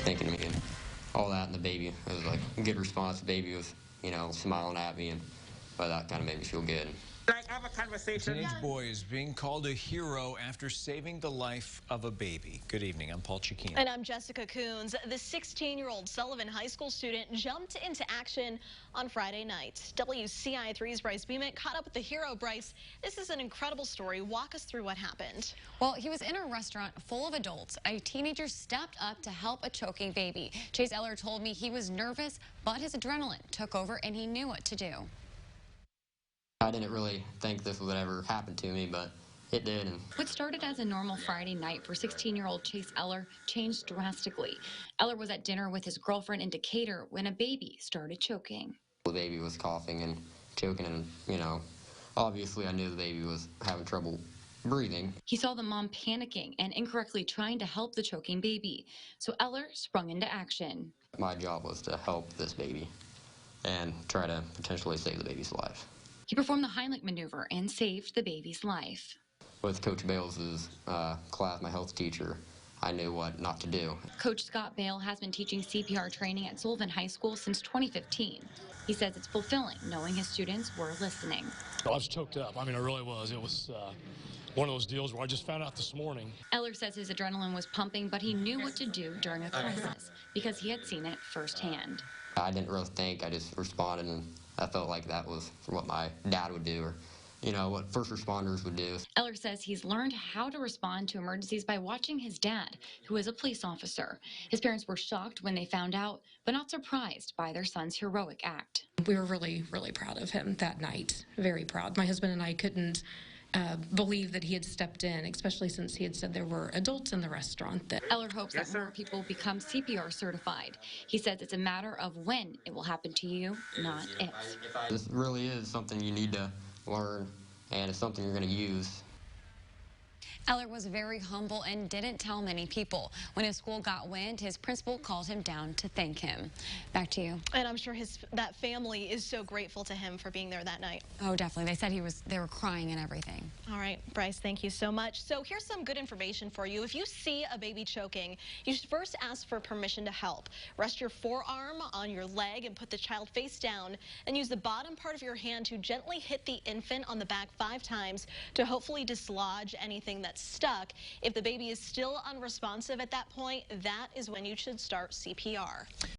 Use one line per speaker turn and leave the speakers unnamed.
thanking me and all that, and the baby, it was like a good response. The baby was, smiling at me, and that kind of made me feel good.
Like, have a conversation.
A teenage boy is being called a hero after saving the life of a baby. Good evening. I'm Paul Chikina.
And I'm Jessica Coons. The 16-year-old Sullivan High School student jumped into action on Friday night. WCI3's Bryce Beamick caught up with the hero. Bryce, this is an incredible story. Walk us through what happened.
Well, he was in a restaurant full of adults. A teenager stepped up to help a choking baby. Chase Eller told me he was nervous, but his adrenaline took over and he knew what to do.
I didn't really think this would ever happen to me, but it did. And
what started as a normal Friday night for 16-year-old Chase Eller changed drastically. Eller was at dinner with his girlfriend in Decatur when a baby started choking.
The baby was coughing and choking, and, obviously I knew the baby was having trouble breathing.
He saw the mom panicking and incorrectly trying to help the choking baby, so Eller sprung into action.
My job was to help this baby and try to potentially save the baby's life.
He performed the Heimlich maneuver and saved the baby's life.
With Coach Bales' class, my health teacher, I knew what not to do.
Coach Scott Bale has been teaching CPR training at Sullivan High School since 2015. He says it's fulfilling knowing his students were listening.
I was choked up. I mean, I really was. It was one of those deals where I just found out this morning.
Eller says his adrenaline was pumping, but he knew what to do during a crisis because he had seen it firsthand.
I didn't really think. I just responded, and I felt like that was what my dad would do, or what first responders would do.
Eller says he's learned how to respond to emergencies by watching his dad, who is a police officer. His parents were shocked when they found out, but not surprised by their son's heroic act.
We were really, really proud of him that night. Very proud. My husband and I couldn't believe that he had stepped in, especially since he had said there were adults in the restaurant.
Eller hopes that more people become CPR certified. He says it's a matter of when it will happen to you, not if.
This really is something you need to learn, and it's something you're going to use.
Eller was very humble and didn't tell many people. When his school got wind, his principal called him down to thank him. Back to you.
And I'm sure that family is so grateful to him for being there that night.
Oh, definitely. They said they were crying and everything.
All right, Bryce, thank you so much. So here's some good information for you. If you see a baby choking, you should first ask for permission to help. Rest your forearm on your leg and put the child face down, and use the bottom part of your hand to gently hit the infant on the back 5 times to hopefully dislodge anything that's stuck. If the baby is still unresponsive at that point, that is when you should start CPR.